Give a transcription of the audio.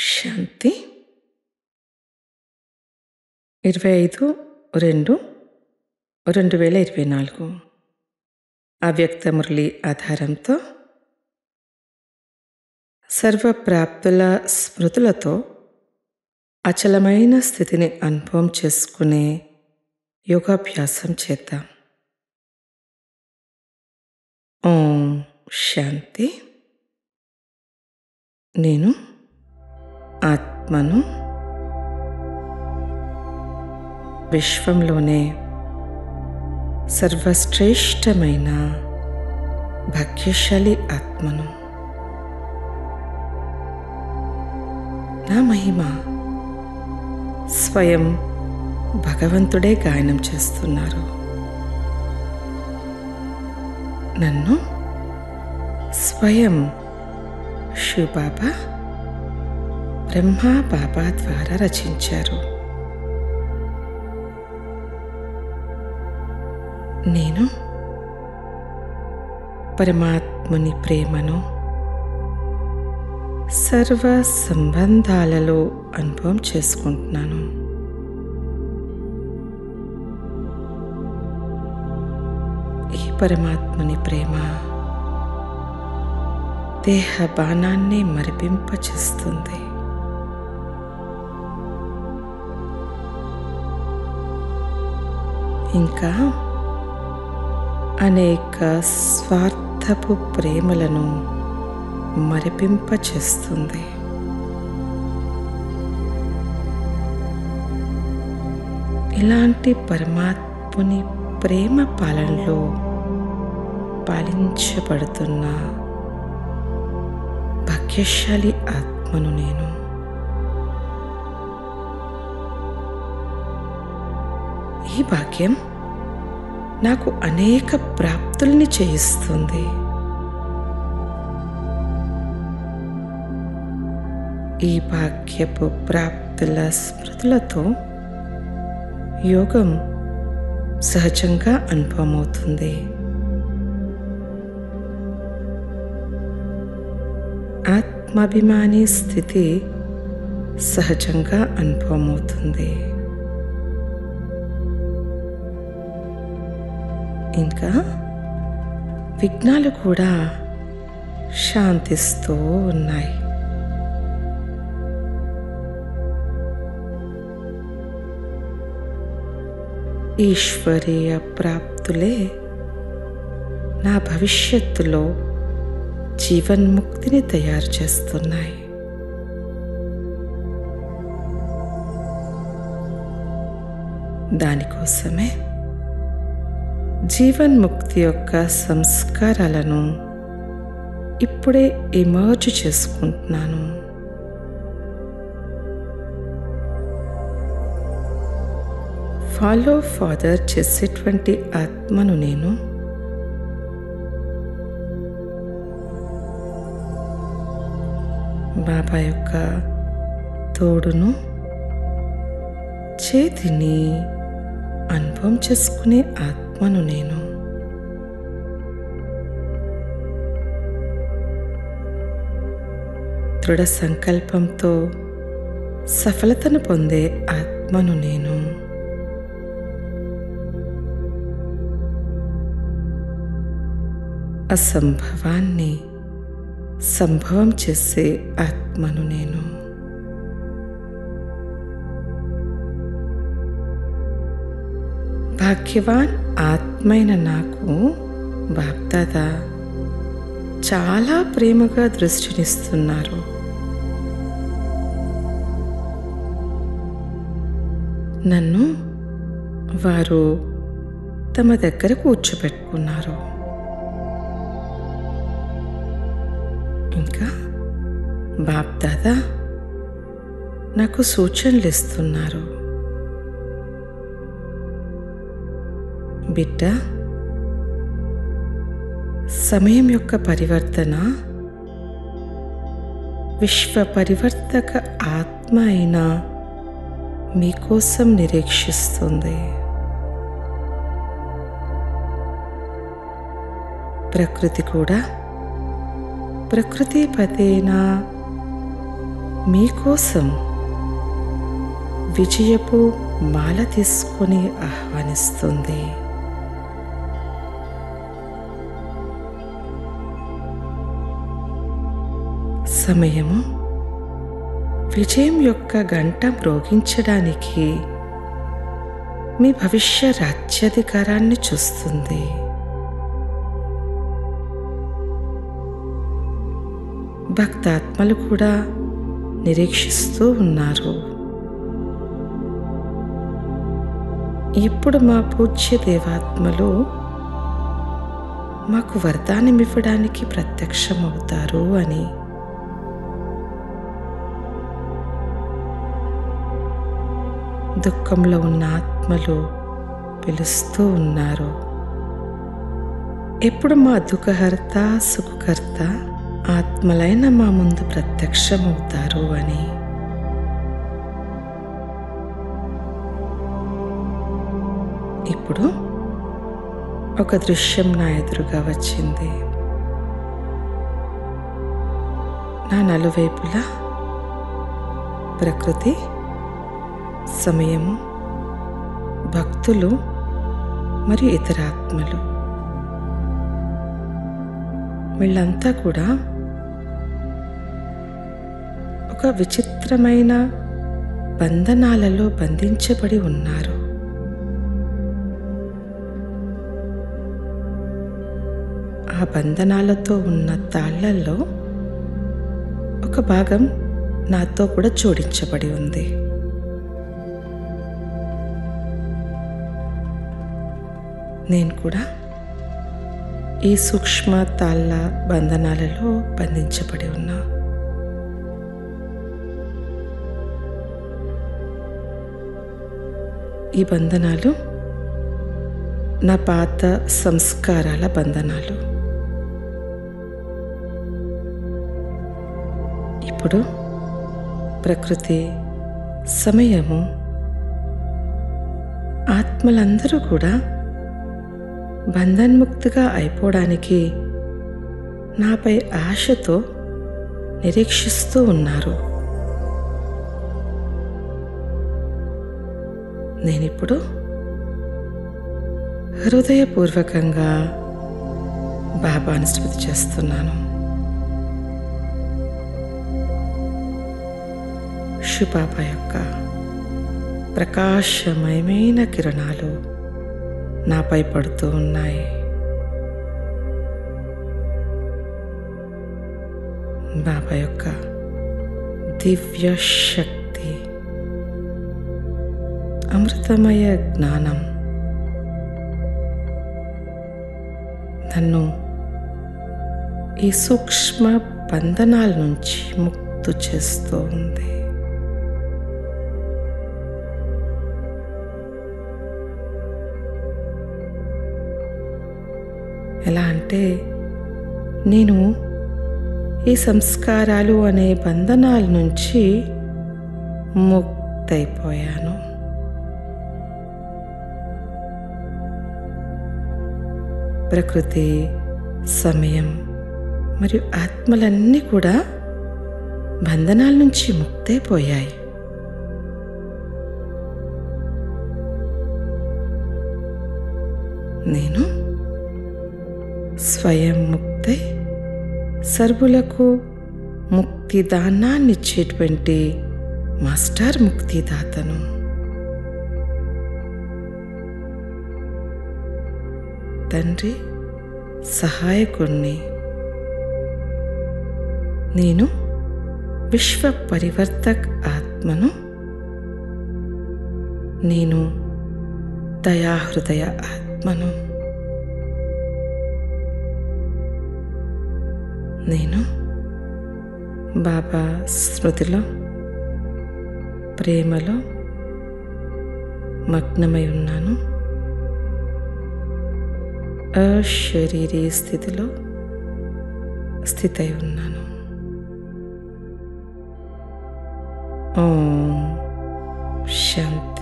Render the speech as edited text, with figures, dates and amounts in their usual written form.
శాంతి. 25/2/2024 అవ్యక్త మురళి ఆధారంతో సర్వప్రాప్తుల స్మృతులతో అచలమైన స్థితిని అనుభవం చేసుకునే యోగాభ్యాసం చేద్దాం. ఓం శాంతి. నేను ఆత్మను, విశ్వంలోనే సర్వశ్రేష్టమైన భాగ్యశాలి ఆత్మను. నా మహిమ స్వయం భగవంతుడే గాయనం చేస్తున్నారు. నన్ను స్వయం శివబాబా, బ్రహ్మా బాబా ద్వారా రచించారు. నేను పరమాత్ముని ప్రేమను సర్వ సంబంధాలలో అనుభవం చేసుకుంటున్నాను. ఈ పరమాత్ముని ప్రేమ దేహ బాణాన్ని మరిపింపచేస్తుంది. ఇంకా అనేక స్వార్థపు ప్రేమలను మరిపింపచేస్తుంది. ఇలాంటి పరమాత్ముని ప్రేమ పాలనలో పాలించబడుతున్న భాగ్యశాలి ఆత్మను నేను. ఈ భాగ్యం నాకు అనేక ప్రాప్తుల్ని చేయిస్తుంది. ఈ భాగ్యపు ప్రాప్తుల స్మృతులతో యోగం సహజంగా అనుభవమవుతుంది. ఆత్మాభిమాని స్థితి సహజంగా అనుభవమవుతుంది. ఇంకా విఘ్నాలు కూడా శాంతిస్తూ ఉన్నాయి. ఈశ్వరీయ ప్రాప్తులే నా భవిష్యత్తులో జీవన్ముక్తిని తయారు చేస్తున్నాయి. దానికోసమే జీవన్ముక్తి యొక్క సంస్కారాలను ఇప్పుడే ఎమర్జ్ చేసుకుంటున్నాను. ఫాలో ఫాదర్ చేసేటువంటి ఆత్మను నేను. బాబా యొక్క తోడును, చేతిని అనుభవం చేసుకునే ఆత్మను నేను. దృఢ సంకల్పంతో సఫలతను పొందే ఆత్మను నేను. అసంభవాన్ని సంభవం చేసే ఆత్మను నేను. భాగ్యవాన్ ఆత్మైన నాకు బాప్దాదా చాలా ప్రేమగా దృష్టినిస్తున్నారు. నన్ను వారు తమ దగ్గర కూర్చోబెట్టుకున్నారు. ఇంకా బాప్దాదా నాకు సూచనలు ఇస్తున్నారు. బిడ్డ, సమయం యొక్క పరివర్తన విశ్వ పరివర్తక ఆత్మ అయిన మీకోసం నిరీక్షిస్తుంది. ప్రకృతి కూడా ప్రకృతిపతేన మీకోసం విజయపు మాల తీసుకొని ఆహ్వానిస్తుంది. సమయము విజయం యొక్క గంట మ్రోగించడానికి మీ భవిష్య రాజ్యాధికారాన్ని చూస్తుంది. భక్తాత్మలు కూడా నిరీక్షిస్తూ ఉన్నారు. ఇప్పుడు మా పూజ్య దేవాత్మలు మాకు వరదానమివ్వడానికి ప్రత్యక్షమవుతారు అని. దుఃఖంలో ఉన్న ఆత్మలు పిలుస్తూ ఉన్నారు. ఎప్పుడు మా దుఃఖహర్త సుఖకర్త ఆత్మలైన మా ముందు ప్రత్యక్షమవుతారు అని. ఇప్పుడు ఒక దృశ్యం నా ఎదురుగా వచ్చింది. నా నలువైపులా ప్రకృతి, సమయము, భక్తులు మరియు ఇతర ఆత్మలు వీళ్ళంతా కూడా ఒక విచిత్రమైన బంధనాలలో బంధించబడి ఉన్నారు. ఆ బంధనాలతో ఉన్న తాళ్లల్లో ఒక భాగం నాతో కూడా జోడించబడి ఉంది. నేను కూడా ఈ సూక్ష్మ తాళ్ళ బంధనాలలో బంధించబడి ఉన్నా. ఈ బంధనాలు నా పాత సంస్కారాల బంధనాలు. ఇప్పుడు ప్రకృతి, సమయము, ఆత్మలందరూ కూడా బంధన్ముక్తిగా అయిపోవడానికి నాపై ఆశతో నిరీక్షిస్తూ ఉన్నారు. నేనిప్పుడు హృదయపూర్వకంగా బాబాను స్తుతి చేస్తున్నాను. శివబాబా యొక్క ప్రకాశమయమైన కిరణాలు నాపై పడుతూ ఉన్నాయి. బాబా యొక్క దివ్య శక్తి, అమృతమయ జ్ఞానం నన్ను ఈ సూక్ష్మ బంధనాల నుంచి ముక్తు చేస్తూ ఉంది. ఎలా అంటే నేను ఈ సంస్కారాలు అనే బంధనాల నుంచి ముక్తైపోయాను. ప్రకృతి, సమయం మరియు ఆత్మలన్నీ కూడా బంధనాల నుంచి ముక్తైపోయాయి. నేను స్వయం ముక్తై సర్వులకు ముక్తిదానాన్నిచ్చేటువంటి మాస్టర్ ముక్తిదాతను. తండ్రి సహాయకుణ్ణి. నేను విశ్వ పరివర్తక్ ఆత్మను. నేను దయాహృదయ ఆత్మను. నేను బాబా స్మృతిలో, ప్రేమలో మగ్నమై ఉన్నాను. అశరీరీ స్థితిలో స్థితై ఉన్నాను. ఓం శాంతి.